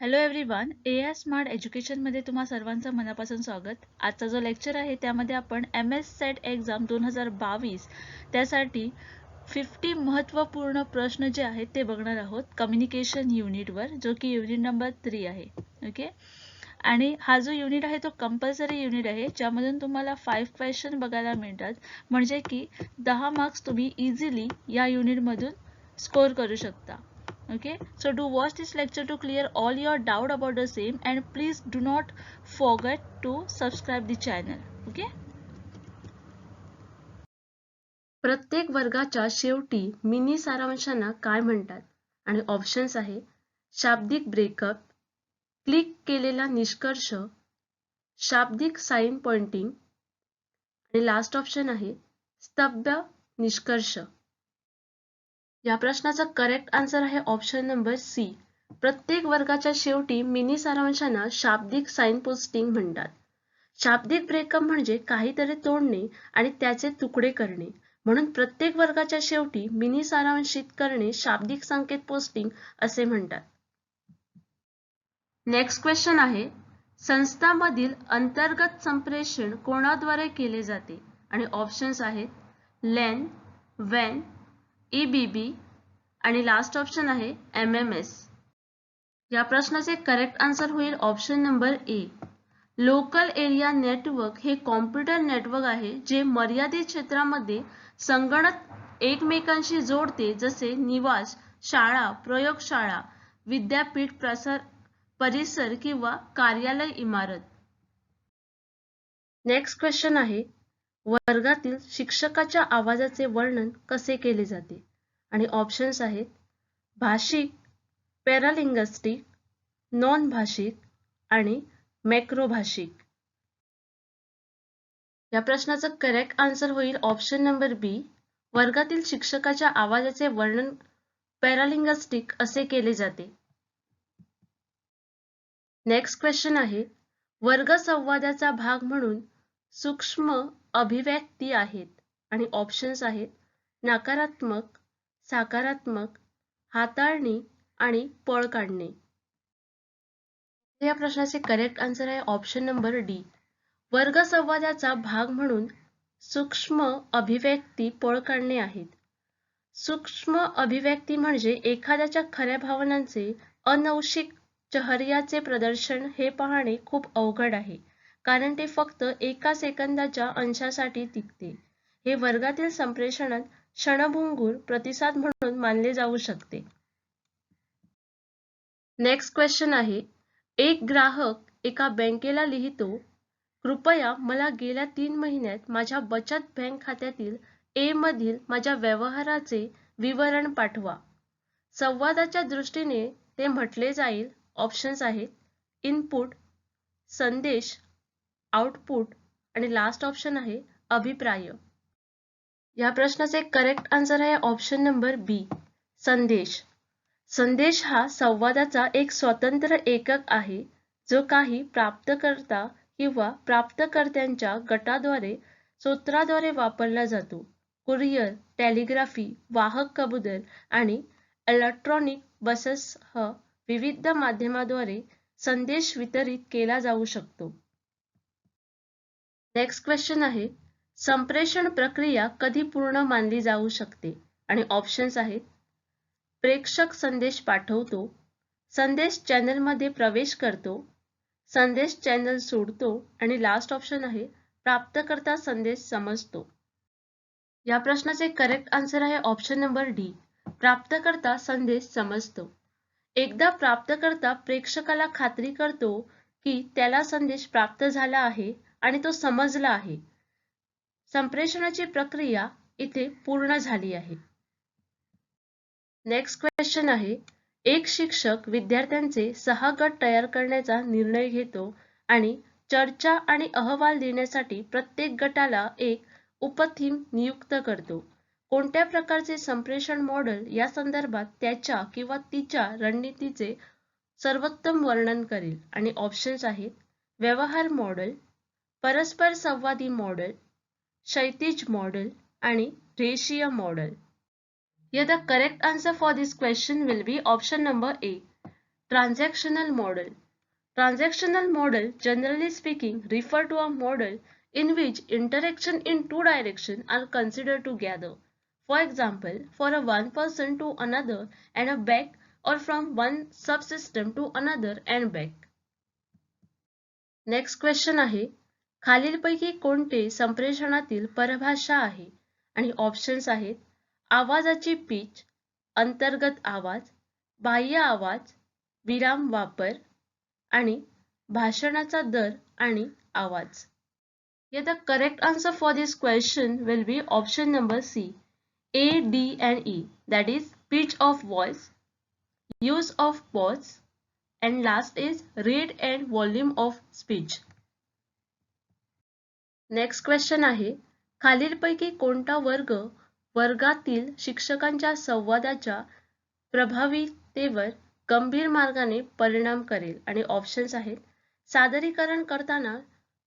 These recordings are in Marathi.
हॅलो एव्हरीवन, AI स्मार्ट एज्युकेशनमध्ये तुम्हा सर्वांचं मनापासून स्वागत. आजचा जो लेक्चर आहे त्यामध्ये आपण MS सेट एक्झाम 2022 त्यासाठी 50 महत्त्वपूर्ण प्रश्न जे आहेत ते बघणार आहोत कम्युनिकेशन युनिटवर, जो की युनिट नंबर 3 आहे. ओके, आणि हा जो युनिट आहे तो कंपल्सरी युनिट आहे, ज्यामधून तुम्हाला 5 क्वेश्चन बघायला मिळतात. म्हणजे की 10 मार्क्स तुम्ही इझिली या युनिटमधून स्कोर करू शकता. Okay, so do watch this lecture to clear all your doubt about the same, and please do not forget to subscribe the channel. Okay. प्रत्येक वर्गाच्या शेवटी मिनी सारांशांना काय म्हणतात? आणि ऑप्शन्स आहे शाब्दिक ब्रेकअप, क्लिक केलेला निष्कर्ष, शाब्दिक साइन पॉइंटिंग आणि लास्ट ऑप्शन आहे स्तब्ध निष्कर्ष. या प्रश्नाचा करेक्ट आन्सर आहे ऑप्शन नंबर सी. प्रत्येक वर्गाच्या शेवटी मिनी सारांशांना शाब्दिक साइन पोस्टिंग म्हणतात. शाब्दिक ब्रेकअप म्हणजे काहीतरी तोडणे आणि त्याचे तुकडे करणे, म्हणून प्रत्येक वर्गाच्या शेवटी मिनी सारांशित करणे शाब्दिक संकेत पोस्टिंग असे म्हणतात. नेक्स्ट क्वेश्चन आहे संस्थांमधील अंतर्गत संप्रेषण कोणाद्वारे केले जाते? आणि ऑप्शन्स आहेत लेन, वेन, EBB आणि लास्ट ऑप्शन आहे MMS. या प्रश्नाचे करेक्ट आन्सर होईल option number A. Local area network हे कॉम्प्युटर नेटवर्क आहे जे मर्यादित क्षेत्रामध्ये संगणक एकमेकांशी जोडते, जसे निवास, शाळा, प्रयोगशाळा, विद्यापीठ परिसर किंवा कार्यालय इमारत. नेक्स्ट क्वेश्चन आहे वर्गातील शिक्षकाच्या आवाजाचे वर्णन कसे केले जाते? आणि ऑप्शन्स आहेत भाषिक, पॅरालिंग्विस्टिक, नॉन भाषिक आणि मॅक्रोभाषिक. या प्रश्नाचं करेक्ट आन्सर होईल ऑप्शन नंबर बी. वर्गातील शिक्षकाच्या आवाजाचे वर्णन पॅरालिंग्विस्टिक असे केले जाते. नेक्स्ट क्वेश्चन आहे वर्ग संवादाचा भाग म्हणून सूक्ष्म अभिव्यक्ती आहेत. आणि ऑप्शन्स आहेत नकारात्मक, सकारात्मक, हाताळणी आणि पळ काढणे. या प्रश्नाचे करेक्ट आन्सर आहे ऑप्शन नंबर डी. वर्ग संवादाचा भाग म्हणून सूक्ष्म अभिव्यक्ती पळ काढणे आहेत. सूक्ष्म अभिव्यक्ती म्हणजे एखाद्याच्या खऱ्या भावनांचे अनौषिक चेहऱ्याचे प्रदर्शन हे पाहणे खूप अवघड आहे, कारण ते फक्त एका सेकंदाच्या अंशासाठी टिकते. हे वर्गातील संप्रेषणात क्षणभंगूर प्रतिसाद म्हणून मानले जाऊ शकते. नेक्स्ट क्वेश्चन आहे एक ग्राहक एका बँकेला लिहितो, कृपया मला गेल्या 3 महिन्यात माझ्या बचत बँक खात्यातील ए मधील माझ्या व्यवहाराचे विवरण पाठवा. संवादाच्या दृष्टीने ते म्हटले जाईल. ऑप्शन्स आहेत इनपुट, संदेश, आउटपुट आणि लास्ट ऑप्शन आहे अभिप्राय. या प्रश्नाचे करेक्ट आन्सर आहे ऑप्शन नंबर बी, संदेश. संदेश हा संवादाचा एक स्वतंत्र एकक आहे, जो काही प्राप्तकर्ता किंवा प्राप्तकर्त्यांच्या गटाद्वारे सूत्राद्वारे वापरला जातो. कुरिअर, टेलिग्राफी, वाहक कबूतर आणि इलेक्ट्रॉनिक बसेससह विविध माध्यमाद्वारे संदेश वितरित केला जाऊ शकतो. नेक्स्ट क्वेश्चन आहे संप्रेषण प्रक्रिया कधी पूर्ण मानली जाऊ शकते? आणि ऑप्शन्स आहेत प्रेषक संदेश पाठवतो, संदेश चॅनलमध्ये प्रवेश करतो, संदेश चॅनल सोडतो आणि लास्ट ऑप्शन आहे प्राप्तकर्ता संदेश समजतो. या प्रश्नाचे करेक्ट आन्सर आहे ऑप्शन नंबर डी, प्राप्तकर्ता संदेश समजतो. एकदा प्राप्तकर्ता प्रेषकाला खात्री करतो की त्याला संदेश प्राप्त झाला आहे आणि तो समजला आहे, संप्रेषणाची प्रक्रिया इथे पूर्ण झाली आहे. नेक्स्ट क्वेश्चन आहे एक शिक्षक विद्यार्थ्यांचे 6 गट तयार करण्याचा निर्णय घेतो आणि चर्चा आणि अहवाल देण्यासाठी प्रत्येक गटाला एक उपथीम नियुक्त करतो. कोणत्या प्रकारचे संप्रेषण मॉडेल या संदर्भात त्याच्या किंवा तिच्या रणनीतीचे सर्वोत्तम वर्णन करेल? आणि ऑप्शन्स आहेत व्यवहार मॉडेल, परस्पर संवादी मॉडेल, क्षैतिज मॉडेल आणि रेषीय model. Here the correct answer for this question will be option number A. Transactional model. Transactional model, generally speaking, refer to a model in which interaction in two directions are considered together. For example, for a one person to another and back, or from one subsystem to another and back. Next question आहे, खालीलपैकी कोणते संप्रेषणातील परभाषा आहे? आणि ऑप्शन्स आहेत आवाजाची पिच, अंतर्गत आवाज, बाह्य आवाज, विराम वापर आणि भाषणाचा दर आणि आवाज. Here the correct answer for this question will be option number C, A, D and E, that is pitch of voice, use of pause and last is rate and volume of speech. Next question आहे, खालीलपैकी कोणता वर्ग वर्गातील शिक्षकांच्या संवादाच्या प्रभावीतेवर गंभीर मार्गाने परिणाम करेल? आणि ऑप्शन्स आहेत सादरीकरण करताना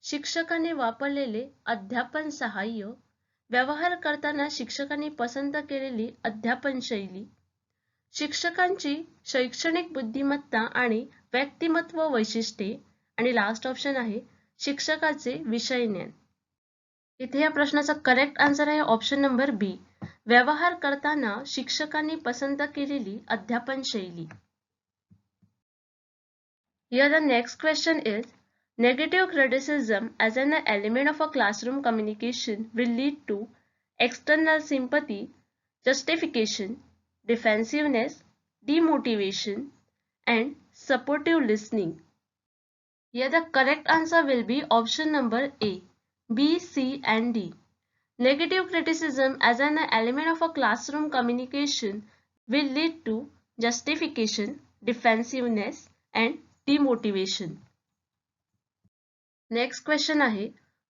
शिक्षकांनी वापरलेले अध्यापन सहाय्य, व्यवहार करताना शिक्षकांनी पसंत केलेली अध्यापन शैली, शिक्षकांची शैक्षणिक बुद्धिमत्ता आणि व्यक्तिमत्व वैशिष्ट्ये आणि लास्ट ऑप्शन आहे शिक्षकाचे विषय ज्ञान. इथे या प्रश्नाचा करेक्ट आन्सर आहे ऑप्शन नंबर बी, व्यवहार करताना शिक्षकांनी पसंत केलेली अध्यापन शैली. Here the next question is, negative criticism as an element of a classroom communication will lead to external sympathy, justification, defensiveness, demotivation, and supportive listening. Here the correct answer will be option number A, B, C and D. Negative criticism as an element of a classroom communication will lead to justification, defensiveness and demotivation. Next question आहे,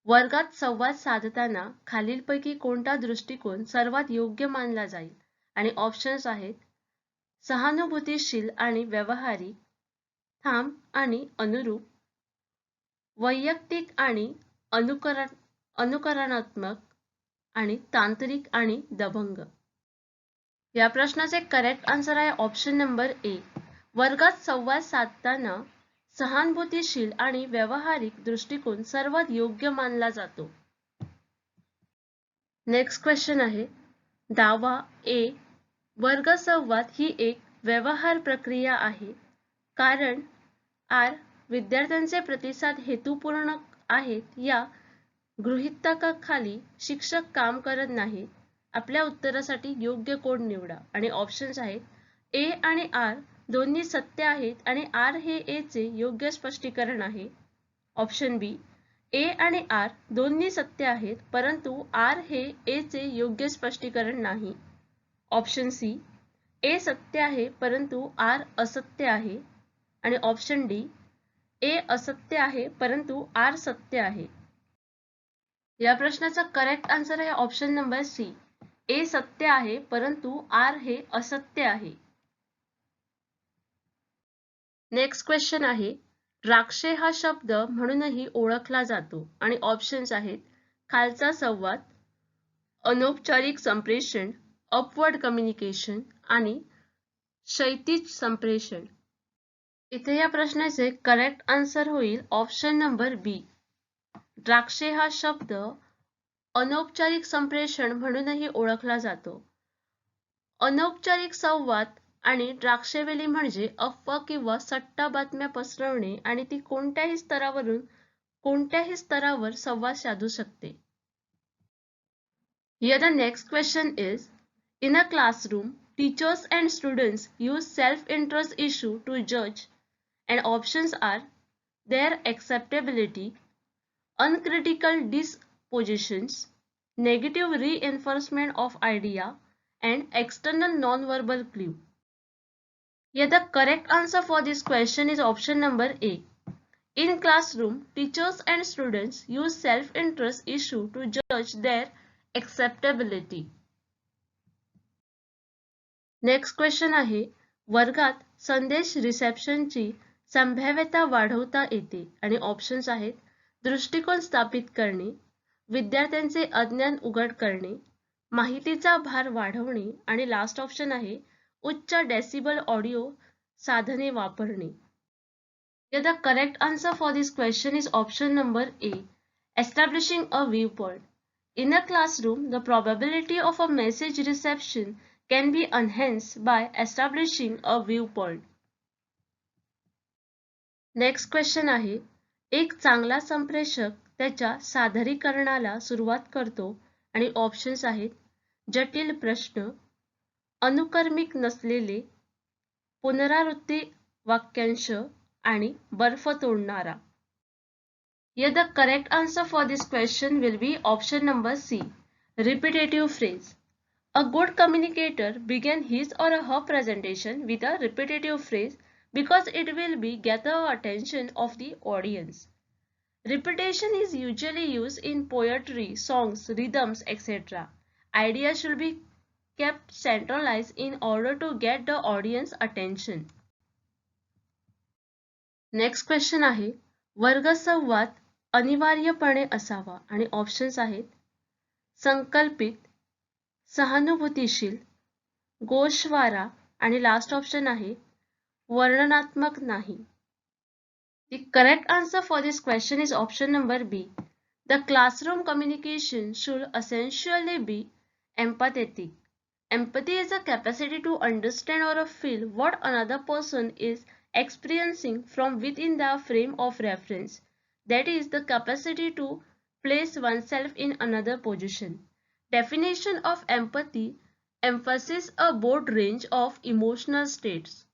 वर्गात संवाद साधताना खालीलपैकी कोणता दृष्टिकोन सर्वात योग्य मानला जाईल? आणि ऑप्शन्स आहेत सहानुभूतीशील आणि व्यावहारिक, ठाम आणि अनुरूप, वैयक्तिक आणि अनुकरणात्मक आणि तांत्रिक आणि दबंग. या प्रश्नाचे करेक्ट आन्सर आहे ऑप्शन नंबर ए, वर्गात संवाद साधताना सहानुभूतीशील आणि व्यावहारिक दृष्टिकोन सर्वात योग्य मानला जातो. नेक्स्ट क्वेश्चन आहे, दावा ए, वर्ग संवाद ही एक व्यवहार प्रक्रिया आहे कारण आर, विद्यार्थ्यांचे प्रतिसाद हेतुपूर्ण आहेत या गृहीतकाखाली शिक्षक काम करत नाहीत. आपल्या उत्तरासाठी योग्य कोड निवडा. आणि ऑप्शन्स आहेत ए आणि आर दोन्ही सत्य आहेत आणि आर हे ए चे योग्य स्पष्टीकरण आहे. ऑप्शन बी, ए आणि आर दोन्ही सत्य आहेत परंतु आर हे ए चे योग्य स्पष्टीकरण नाही. ऑप्शन सी, ए सत्य आहे परंतु आर असत्य आहे. आणि ऑप्शन डी, ए असत्य आहे परंतु आर सत्य आहे. या प्रश्नाचा करेक्ट आन्सर आहे ऑप्शन नंबर सी, ए सत्य आहे परंतु आर हे असत्य आहे. नेक्स्ट क्वेश्चन आहे, द्राक्षे हा शब्द म्हणूनही ओळखला जातो. आणि ऑप्शन्स आहेत खालचा संवाद, अनौपचारिक संप्रेषण, अपवर्ड कम्युनिकेशन आणि क्षैतिज संप्रेषण. इथे या प्रश्नाचे करेक्ट आन्सर होईल ऑप्शन नंबर बी, द्राक्षे हा शब्द अनौपचारिक संप्रेषण म्हणूनही ओळखला जातो. अनौपचारिक संवाद आणि द्राक्षेवेली म्हणजे अफवा किंवा सट्टा बातम्या पसरवणे आणि ती कोणत्याही स्तरावर संवाद साधू शकते. Here the next question is, in a classroom, teachers and students use self-interest issue to judge, and options are their acceptability, uncritical dispositions, negative reinforcement of idea, and external non-verbal clue. Here the correct answer for this question is option number A. In classroom, teachers and students use self-interest issue to judge their acceptability. Next question आहे, वर्गात संदेश रिसेप्शनची संभाव्यता वाढवता येते. आणि ऑप्शन्स आहेत दृष्टिकोन स्थापित करणे, विद्यार्थ्यांचे अज्ञान उघड करणे, माहितीचा भार वाढवणे आणि लास्ट ऑप्शन आहे उच्च डेसिबल ऑडिओ साधने वापरणे. Yeah, the correct answer for this question is option number A, establishing a viewpoint. In a classroom, the probability of a message reception can be enhanced by establishing a viewpoint. Next question आहे, एक चांगला संप्रेषक त्याच्या सादरीकरणाला सुरुवात करतो आणि ऑप्शन्स आहेत जटिल प्रश्न, अनुक्रमिक नसलेले, पुनरावृत्ती वाक्यांश आणि बर्फ तोडणारा. Here the correct answer for this question will be option number C, repetitive phrase. A good communicator begin his or her presentation with a repetitive phrase because it will be gather attention of the audience. Repetition is usually used in poetry, songs, rhythms, etc. Ideas should be kept centralized in order to get the audience attention. Next question आहे, वर्गसंवाद अनिवार्यपणे असावा आणि ऑप्शन्स आहेत संकल्पित, सहानुभूतीशील, गोषवारा आणि लास्ट ऑप्शन आहे वर्णनात्मक नाही. The correct answer for this question is option number B. The classroom communication should essentially be empathetic. Empathy is a capacity to understand or feel what another person is experiencing from within the frame of reference. That is the capacity to place oneself in another position. Definition of empathy emphasizes a broad range of emotional states.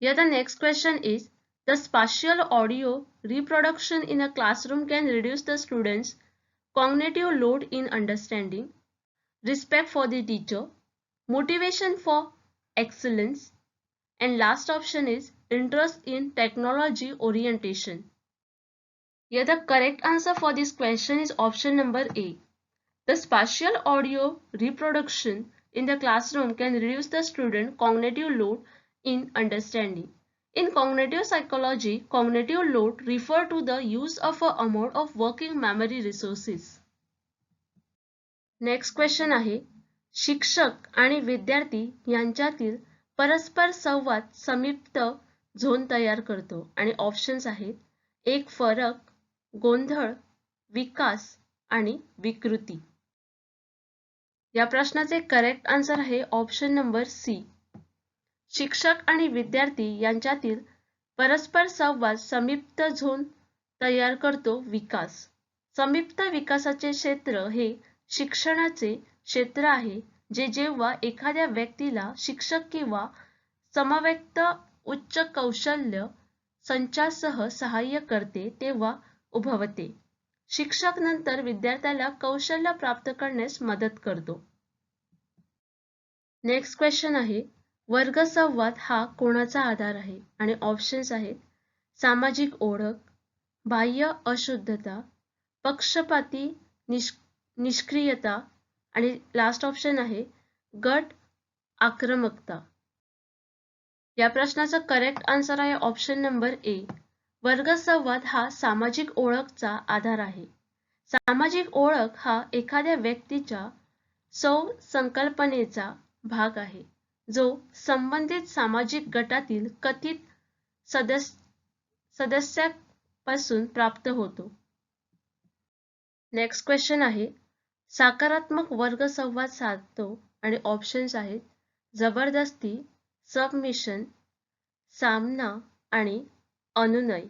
Here the next question is, the spatial audio reproduction in a classroom can reduce the students' cognitive load in understanding, respect for the teacher, motivation for excellence, and last option is interest in technology orientation. Here the correct answer for this question is option number A. The spatial audio reproduction in the classroom can reduce the student cognitive load in understanding. In cognitive psychology, cognitive load refer to the use of a amount of working memory resources. Next question आहे, शिक्षक आणि विद्यार्थी यांच्यातील परस्पर संवाद समीप्त झोन तयार करतो आणि ऑप्शन्स आहेत एक फरक, गोंधळ, विकास आणि विकृती. या प्रश्नाचे करेक्ट आन्सर आहे ऑप्शन नंबर सी. शिक्षक आणि विद्यार्थी यांच्यातील परस्पर संवाद समीप्त झोन तयार करतो विकास. समीप्त विकासाचे क्षेत्र हे शिक्षणाचे क्षेत्र आहे जे जेव्हा एखाद्या व्यक्तीला शिक्षक किंवा समव्यक्त उच्च कौशल्य संचासह सहाय्य करते तेव्हा उद्भवते. शिक्षक नंतर विद्यार्थ्याला कौशल्य प्राप्त करण्यास मदत करतो. नेक्स्ट क्वेश्चन आहे, वर्गसंवाद हा कोणाचा आधार आहे आणि ऑप्शन्स आहेत सामाजिक ओळख, बाह्य अशुद्धता, पक्षपाती निष्क्रियता आणि लास्ट ऑप्शन आहे गट आक्रमकता. या प्रश्नाचा करेक्ट आन्सर आहे ऑप्शन नंबर ए. वर्गसंवाद हा सामाजिक ओळखचा आधार आहे. सामाजिक ओळख हा एखाद्या व्यक्तीच्या संकल्पनेचा भाग आहे जो संबंधित सामाजिक गटातील कथित सदस्यापासून प्राप्त होतो. नेक्स्ट क्वेश्चन आहे, सकारात्मक वर्गसंवाद साधतो आणि ऑप्शन्स आहेत जबरदस्ती, सबमिशन, सामना आणि अनुनय.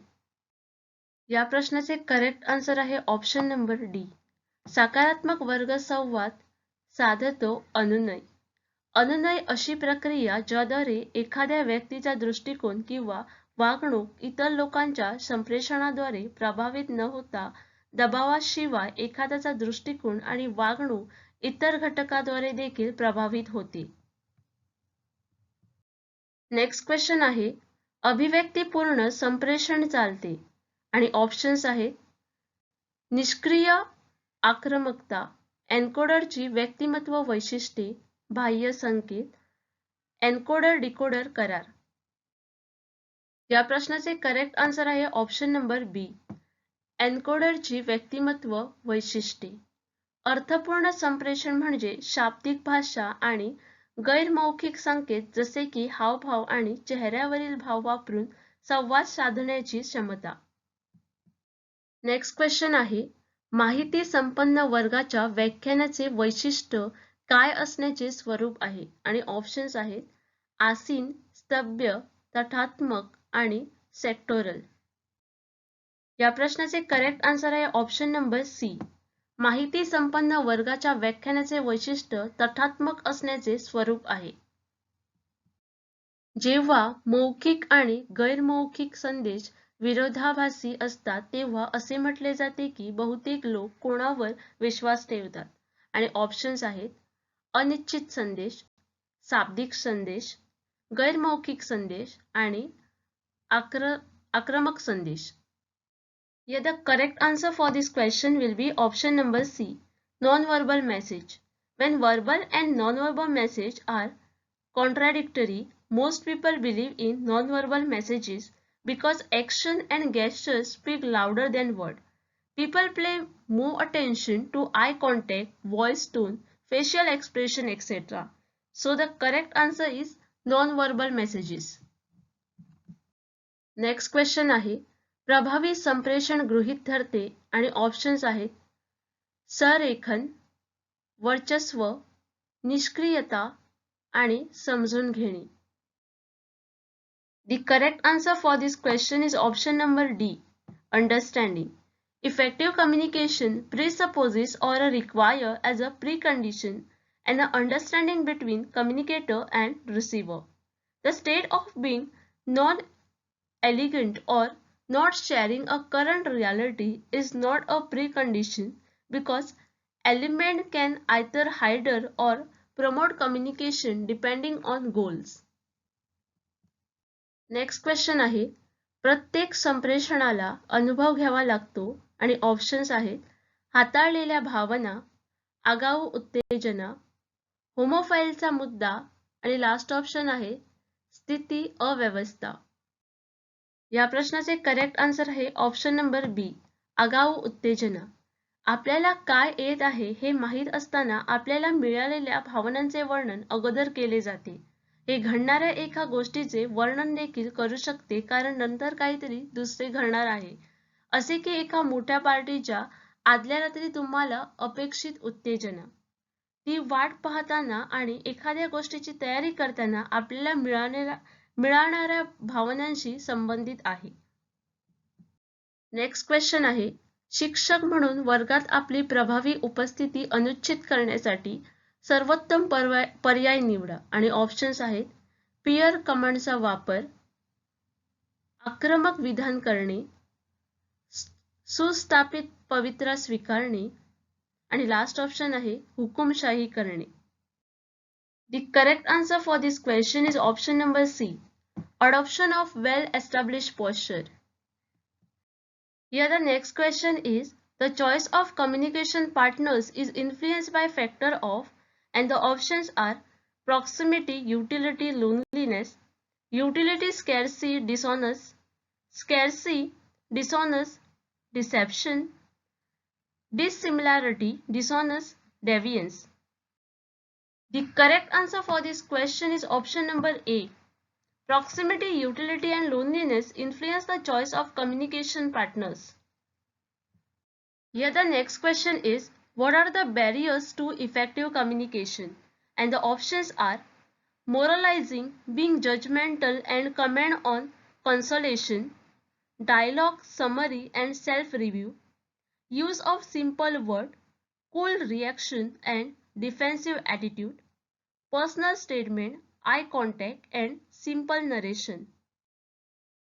या प्रश्नाचे करेक्ट आन्सर आहे ऑप्शन नंबर डी. सकारात्मक वर्गसंवाद साधतो अनुनय. अनुनय अशी प्रक्रिया ज्याद्वारे एखाद्या व्यक्तीचा दृष्टिकोन किंवा वागणूक इतर लोकांच्या संप्रेषणाद्वारे प्रभावित न होता दबावाशिवाय एखाद्याचा दृष्टिकोन आणि वागणूक इतर घटकाद्वारे देखील प्रभावित होते. नेक्स्ट क्वेश्चन आहे, अभिव्यक्तीपूर्ण संप्रेषण चालते आणि ऑप्शन्स आहेत निष्क्रिय आक्रमकता, एन्कोडरची व्यक्तिमत्व वैशिष्ट्ये, बाह्य संकेत, एन्कोडर डिकोडर करार. या प्रश्नाचे करेक्ट आन्सर आहे ऑप्शन नंबर बी. एन्कोडरची व्यक्तिमत्व वैशिष्ट्ये. अर्थपूर्ण संप्रेषण म्हणजे शाब्दिक भाषा आणि गैरमौखिक संकेत जसे की हावभाव आणि चेहऱ्यावरील भाव वापरून संवाद साधण्याची क्षमता. नेक्स्ट क्वेश्चन आहे, माहिती संपन्न वर्गाच्या व्याख्यानाचे वैशिष्ट्य काय असण्याचे स्वरूप आहे? आणि ऑप्शन्स आहेत आसीन, स्तब्ध, तथात्मक आणि सेक्टोरल. या प्रश्नाचे करेक्ट आन्सर आहे ऑप्शन नंबर सी. माहिती संपन्न वर्गाच्या व्याख्यानाचे वैशिष्ट्य तथात्मक असण्याचे स्वरूप आहे. जेव्हा मौखिक आणि गैरमौखिक संदेश विरोधाभासी असतात तेव्हा असे म्हटले जाते की बहुतेक लोक कोणावर विश्वास ठेवतात. आणि ऑप्शन्स आहेत अनिश्चित संदेश, शाब्दिक संदेश, गैरमौखिक संदेश आणि आक्रमक संदेश. Yeah, the correct answer for this question will be option number C, non-verbal message. When verbal and non-verbal message are contradictory, most people believe in non-verbal messages because action and gestures speak louder than word. People pay more attention to eye contact, voice tone, facial expression, etc. So the correct answer is non-verbal messages. Next question आहे, प्रभावी संप्रेषण गृहीत धरते आणि ऑप्शन्स आहेत संरेखन, वर्चस्व, निष्क्रियता आणि समजून घेणे. The correct answer for this question is option number D, understanding. Effective communication presupposes or require as a precondition an understanding between communicator and receiver. The state of being non-elegant or not sharing a current reality is not a precondition because element can either hinder or promote communication depending on goals. Next question आहे, प्रत्येक संप्रेषणाला अनुभव घ्यावा लागतो आणि ऑप्शन्स आहेत हाताळलेल्या भावना, आगाऊ उत्तेजना, होमोफाईलचा मुद्दा आणि लास्ट ऑप्शन आहे स्थिती अव्यवस्था. या प्रश्नाचे करेक्ट आन्सर आहे ऑप्शन नंबर बी, आगाऊ उत्तेजना. आपल्याला काय येत आहे हे माहीत असताना आपल्याला मिळालेल्या भावनांचे वर्णन अगोदर केले जाते. हे घडणाऱ्या एका गोष्टीचे वर्णन देखील करू शकते कारण नंतर काहीतरी दुसरे घडणार आहे. असे की एका मोठ्या पार्टीच्या आदल्या रात्री तुम्हाला अपेक्षित उत्तेजना, ती वाट पाहताना आणि एखाद्या गोष्टीची तयारी करताना आपल्याला मिळणाऱ्या भावनांशी संबंधित आहे. नेक्स्ट क्वेश्चन आहे, शिक्षक म्हणून वर्गात आपली प्रभावी उपस्थिती अनिश्चित करण्यासाठी सर्वोत्तम पर्याय निवडा. आणि ऑप्शन्स आहेत पीअर कमांडचा वापर, आक्रमक विधान करणे, सुस्थापित पवित्रा स्वीकारणे आणि लास्ट ऑप्शन आहे हुकुमशाही करणे. The correct answer for this question is option number C, adoption of well-established posture. Here the next question is, the choice of communication partners is influenced by factor of, and the options are proximity, utility, loneliness, utility, scarcity, dishonest, deception, dissimilarity, dishonest, deviance. The correct answer for this question is option number A. Proximity, utility and loneliness influence the choice of communication partners. Here the next question is, what are the barriers to effective communication? And the options are moralizing, being judgmental and comment on consolation, dialogue, summary and self-review, use of simple word, cool reaction and defensive attitude, personal statement, eye contact and simple narration.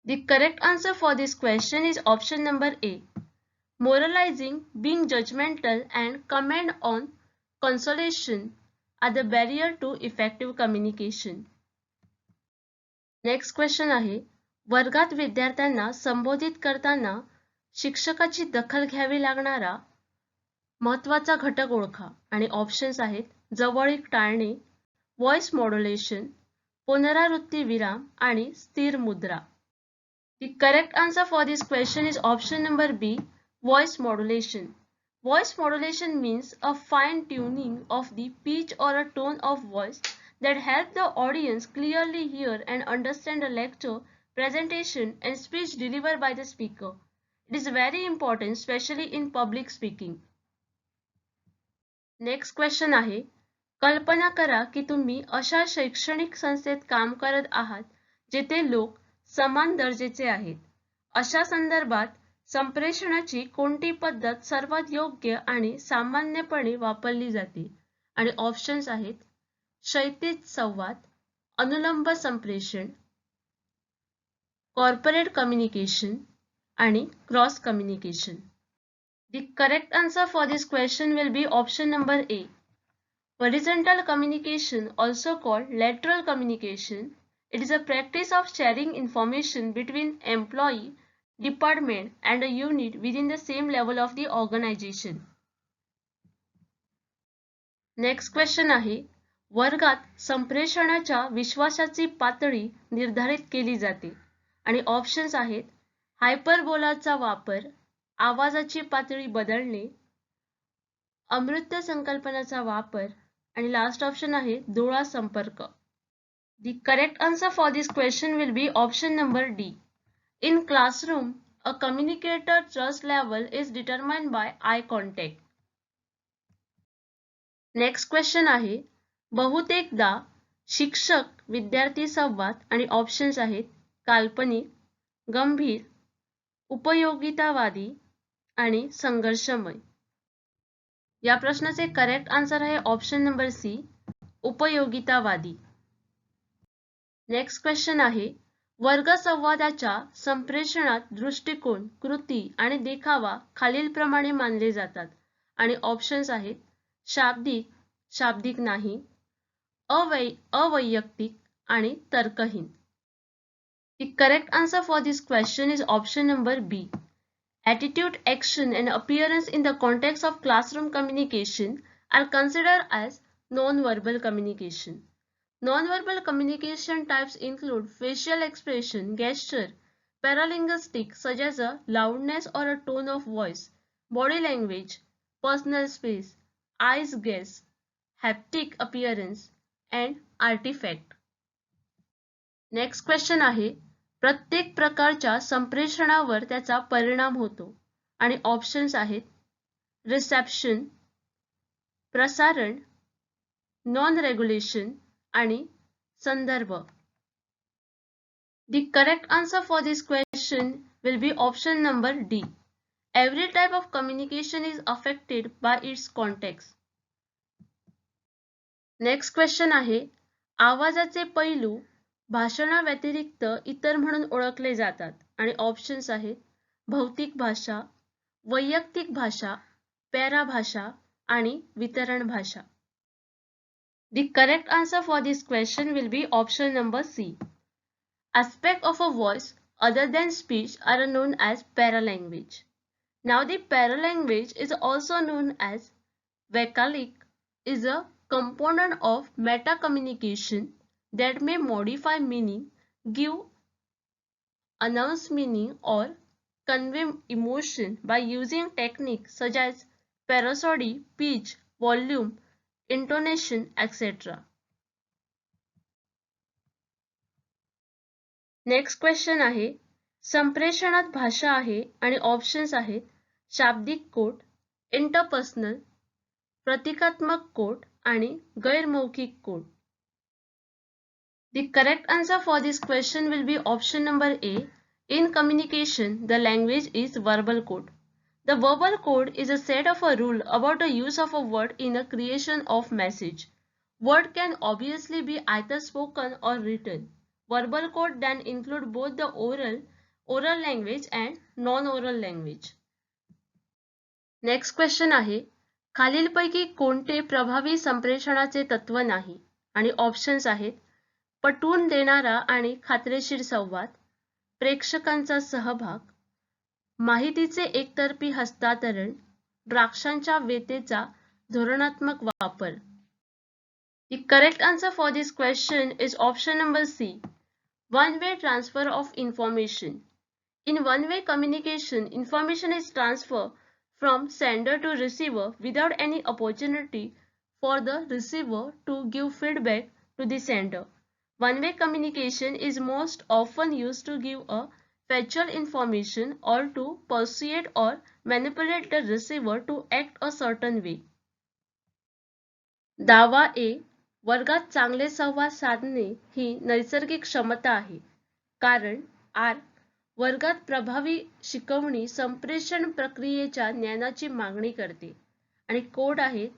The correct answer for this question is option number A. Moralizing, being judgmental and comment on consolation are the barrier to effective communication. Next question आहे, वर्गात विद्यार्थ्यांना संबोधित करताना शिक्षकाची दखल घ्यावी लागणारा महत्त्वाचा घटक ओळखा. आणि ऑप्शन्स आहेत जवळीक टाळणे, व्हॉइस मॉड्युलेशन, पुनरावृत्ती विराम आणि स्थिर मुद्रा. The correct answer for this question is option number B, voice modulation. Voice modulation means a fine tuning of the pitch or a tone of voice that help the audience clearly hear and understand the lecture, presentation, and speech delivered by the speaker. It is very important, especially in public speaking. Next question आहे, कल्पना करा की तुम्ही अशा शैक्षणिक संस्थेत काम करत आहात जेथे लोक समान दर्जाचे आहेत. अशा संदर्भात संप्रेषणाची कोणती पद्धत सर्वात योग्य आणि सामान्यपणे वापरली जाते? आणि ऑप्शन्स आहेत क्षैतिज संवाद, अनुलंब संप्रेषण, कॉर्पोरेट कम्युनिकेशन आणि cross communication. The correct answer for this question will be option number A. Horizontal communication, also called lateral communication, it is a practice of sharing information between employee, department and a unit within the same level of the organization. Next question आहे, वर्गात संप्रेषणाच्या विश्वासाची पातळी निर्धारित केली जाते आणि ऑप्शन्स आहेत हायपरबोलाचा वापर, आवाजाची पातळी बदलणे, अमूर्त संकल्पनाचा वापर आणि लास्ट ऑप्शन आहे डोळा संपर्क. The correct answer for this question will be option number D. In classroom, a communicator trust level is determined by eye contact. Next question आहे, बहुतेकदा शिक्षक विद्यार्थी संवाद आणि ऑप्शन्स आहेत काल्पनिक, गंभीर, उपयोगितावादी आणि संघर्षमय. या प्रश्नाचे करेक्ट आन्सर आहे ऑप्शन नंबर सी, उपयोगितावादी. नेक्स्ट क्वेश्चन आहे, वर्गसंवादाच्या संप्रेषणात दृष्टिकोन, कृती आणि देखावा खालीलप्रमाणे मानले जातात आणि ऑप्शन्स आहेत शाब्दिक, शाब्दिक नाही, अवैयक्तिक आणि तर्कहीन. The correct answer for this question is option number B. Attitude, action and appearance in the context of classroom communication are considered as non-verbal communication. Non-verbal communication types include facial expression, gesture, paralinguistic such as a loudness or a tone of voice, body language, personal space, eyes gaze, haptic appearance and artifact. Next question आहे, प्रत्येक प्रकारच्या संप्रेषणावर त्याचा परिणाम होतो आणि ऑप्शन्स आहेत रिसेप्शन, प्रसारण, नॉन रेग्युलेशन आणि संदर्भ. The correct answer for this question will be option number D. Every type of communication is affected by its context. Next question आहे, आवाजाचे पैलू भाषणाव्यतिरिक्त इतर म्हणून ओळखले जातात आणि ऑप्शन्स आहेत भौतिक भाषा, वैयक्तिक भाषा, पॅराभाषा आणि वितरण भाषा. The correct answer for this question will be option number C. Aspects of a voice other than speech are known as paralanguage. Now the paralanguage is also known as vocalic, is a component of meta communication that may modify meaning, give, announce meaning or convey emotion by using techniques such as prosody, pitch, volume, intonation, etc. Next question आहे, संप्रेषणात भाषा आहे आणि ऑप्शन्स आहेत शाब्दिक कोड, इंटरपर्सनल, प्रतीकात्मक कोड आणि गैरमौखिक code. The correct answer for this question will be option number A. In communication, the language is verbal code. The verbal code is a set of a rule about the use of a word in the creation of message. Word can obviously be either spoken or written. Verbal code then include both the oral language and non-oral language. Next question आहे, खालीलपैकी कोणते प्रभावी संप्रेषणाचे तत्व नाही आणि ऑप्शन्स आहेत पटवून देणारा आणि खात्रीशीर संवाद, प्रेक्षकांचा सहभाग, माहितीचे एकतर्फी हस्तांतरण, द्राक्षांच्या वेतेचा धोरणात्मक वापर. The correct answer for this question is option number C. One-way transfer of information. In one-way communication, information is transferred from sender to receiver without any opportunity for the receiver to give feedback to the sender. One-way communication is most often used to give a factual information or to persuade or manipulate the receiver to act a certain way. दावा ए. वर्गात चांगले संवाद साधणे ही नैसर्गिक क्षमता आहे. कारण आर. वर्गात प्रभावी शिकवणी संप्रेषण प्रक्रियेच्या ज्ञानाची मागणी करते. आणि कोड आहेत.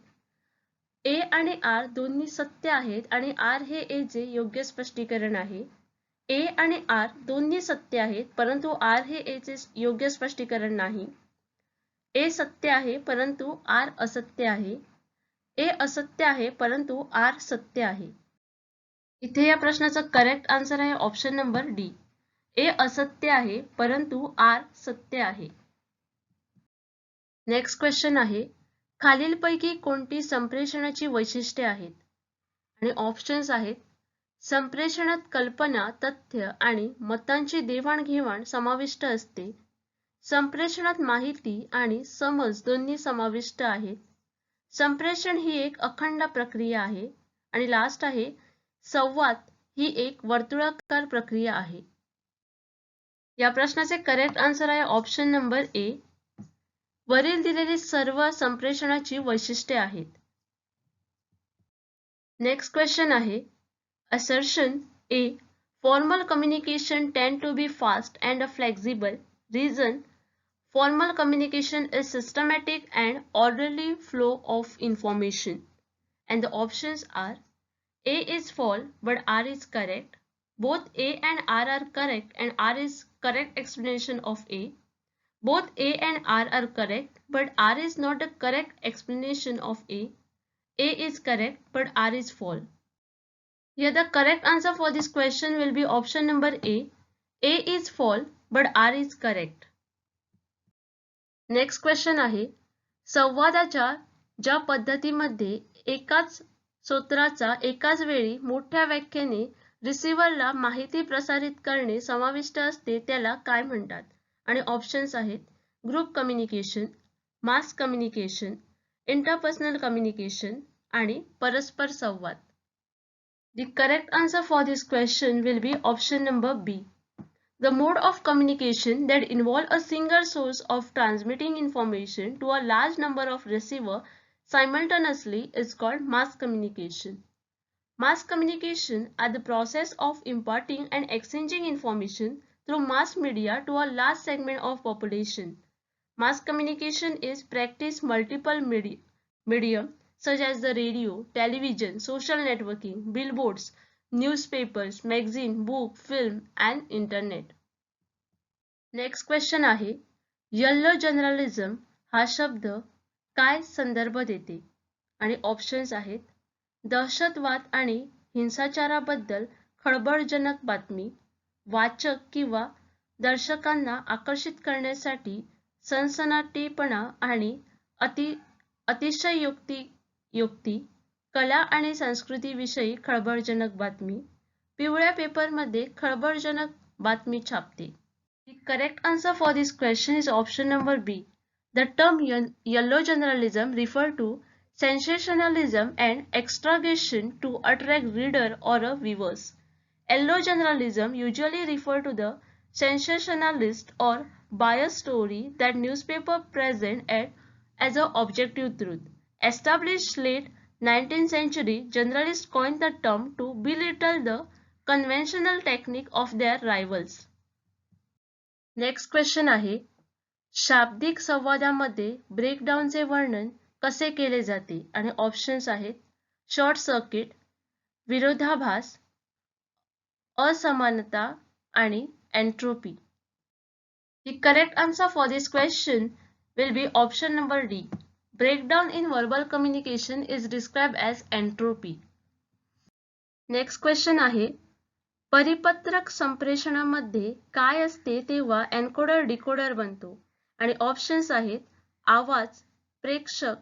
ए आणि आर दोन्ही सत्य आहेत आणि आर हे ए चे योग्य स्पष्टीकरण आहे. ए आणि आर दोन्ही सत्य आहेत परंतु आर हे ए चे योग्य स्पष्टीकरण नाही. ए सत्य आहे परंतु आर असत्य आहे. ए असत्य आहे परंतु आर सत्य आहे. इथे या प्रश्नाचा करेक्ट आन्सर आहे ऑप्शन नंबर डी. ए असत्य आहे परंतु आर सत्य आहे. नेक्स्ट क्वेश्चन आहे. खालीलपैकी कोणती संप्रेषणाची वैशिष्ट्ये आहेत? आणि ऑप्शन्स आहेत. संप्रेषणात कल्पना, तथ्य आणि मतांची देवाणघेवाण समाविष्ट असते. संप्रेषणात माहिती आणि समज दोन्ही समाविष्ट आहेत. संप्रेषण ही एक अखंड प्रक्रिया आहे. आणि लास्ट आहे संवाद ही एक वर्तुळाकार प्रक्रिया आहे. या प्रश्नाचे करेक्ट आन्सर आहे ऑप्शन नंबर ए. वरील दिलेली सर्व संप्रेषणाची वैशिष्ट्ये आहेत. नेक्स्ट क्वेश्चन आहे. Assertion A. Formal communication tend to be fast and flexible. Reason: formal communication is systematic and orderly flow of information. And the options are: A is false but R is correct. Both A and R are correct and R is correct explanation of A. Both A and R are correct but R is not a correct explanation of A. A is correct but R is false. Here the correct answer for this question will be option number A. A is false but R is correct. Next question आहे. संवादाच्या ज्या पद्धतीमध्ये एकाच सूत्राचा एकाच वेळी मोठ्या व्याख्येने रिसीव्हरला माहिती प्रसारित करणे समाविष्ट असते त्याला काय म्हणतात? आणि ऑप्शन्स आहेत. Group communication, mass communication, interpersonal communication आणि परस्पर संवाद. The correct answer for this question will be option number B. The mode of communication that involve a single source of transmitting information to a large number of receivers simultaneously is called mass communication. Mass communication are the process of imparting and exchanging information through mass media to a large segment of population. Mass communication is practiced multiple medium such as the radio, television, social networking, billboards, newspapers, magazine, book, film and internet. Next question आहे. yellow journalism हा शब्द काय संदर्भ देते? आणि ऑप्शन्स आहेत. दहशतवाद आणि हिंसाचाराबद्दल खळबळजनक बातमी, वाचक किंवा दर्शकांना आकर्षित करण्यासाठी सनसनाटीपणा आणि अतिशयोक्ती, कला आणि संस्कृतीविषयी खळबळजनक बातमी, पिवळ्या पेपरमध्ये खळबळजनक बातमी छापते. The correct answer for this question is option number B. The term yellow journalism refer to sensationalism and exaggeration to attract reader or viewers. Yellow journalism usually refer to the sensationalist or biased story that newspaper present as an objective truth. Established late 19th century, journalists coined the term to belittle the conventional technique of their rivals. Next question आहे. शाब्दिक संवादामध्ये ब्रेकडाऊनचे वर्णन कसे केले जाते? आणि ऑप्शन्स आहेत. शॉर्ट सर्किट, विरोधाभास, असमानता आणि entropy. The correct answer for this question will be option number D. Breakdown in verbal communication is described as entropy. Next question आहे. परिपत्रक संप्रेषणामध्ये काय असते तेव्हा एन्कोडर डिकोडर बनतो? आणि ऑप्शन्स आहेत. आवाज, प्रेक्षक,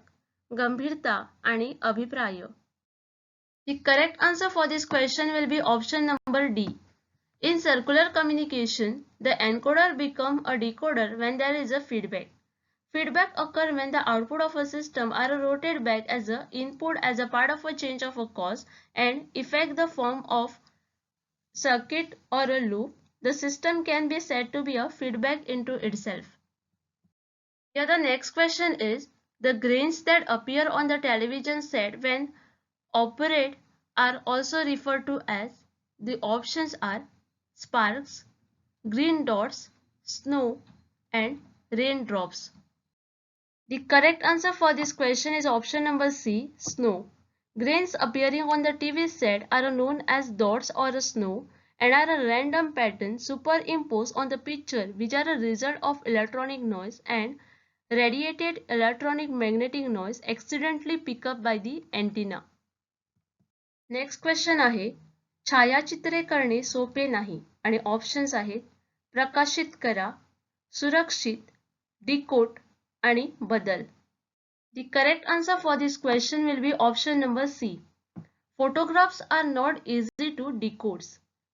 गंभीरता आणि अभिप्राय. The correct answer for this question will be option number D. In circular communication, the encoder becomes a decoder when there is a feedback. Feedback occurs when the output of a system are rotated back as a input as a part of a change of a cause and effect the form of circuit or a loop. The system can be said to be a feedback into itself. Here the next question is, the grains that appear on the television set when operate are also referred to as. The options are sparks, green dots, snow, and raindrops. The correct answer for this question is option number C, snow. Grains appearing on the TV set are known as dots or a snow and are a random pattern superimposed on the picture which are a result of electronic noise and radiated electronic magnetic noise accidentally picked up by the antenna. Next question आहे, छायाचित्रे करणे सोपे नाही आणि ऑप्शन्स आहेत प्रकाशित करा, सुरक्षित, डिकोड आणि बदल. The correct answer for this question will be option number C. Photographs are not easy to decode.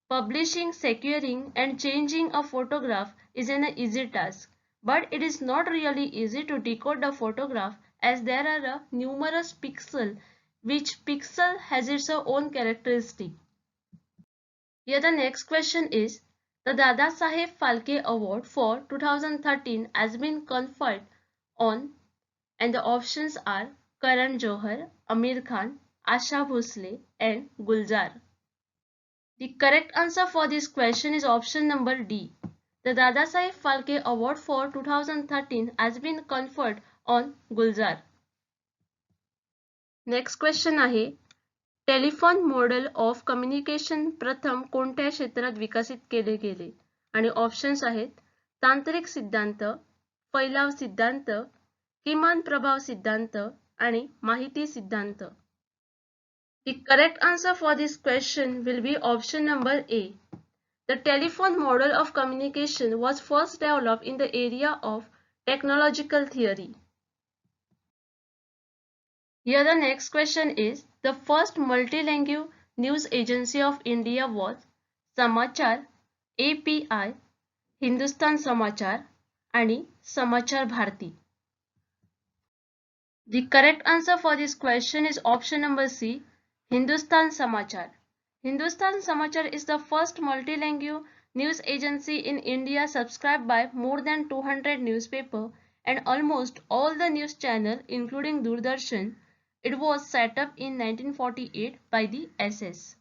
Publishing, securing and changing a photograph is an easy task, but it is not really easy to decode the photograph as there are numerous pixels, which pixel has its own characteristic. Here the next question is, the Dada Saheb Phalke Award for 2013 has been conferred on, and the options are Karan Johar, Amir Khan, Asha Bhosle and Gulzar. The correct answer for this question is option number D. The Dada Saheb Phalke Award for 2013 has been conferred on Gulzar. Next question आहे, टेलिफोन मॉडेल ऑफ कम्युनिकेशन प्रथम कोणत्या क्षेत्रात विकसित केले गेले आणि ऑप्शन्स आहेत तांत्रिक सिद्धांत, फैलाव सिद्धांत, किमान प्रभाव सिद्धांत आणि माहिती सिद्धांत. The correct answer for this question will be option number A. The telephone model of communication was first developed in the area of technological theory. Here the next question is, the first multilingual news agency of India was Samachar, API, Hindustan Samachar आणि Samachar Bharati. The correct answer for this question is option number C, Hindustan Samachar. Hindustan Samachar is the first multilingual news agency in India subscribed by more than 200 newspapers and almost all the news channels including Doordarshan. It was set up in 1948 by the SS.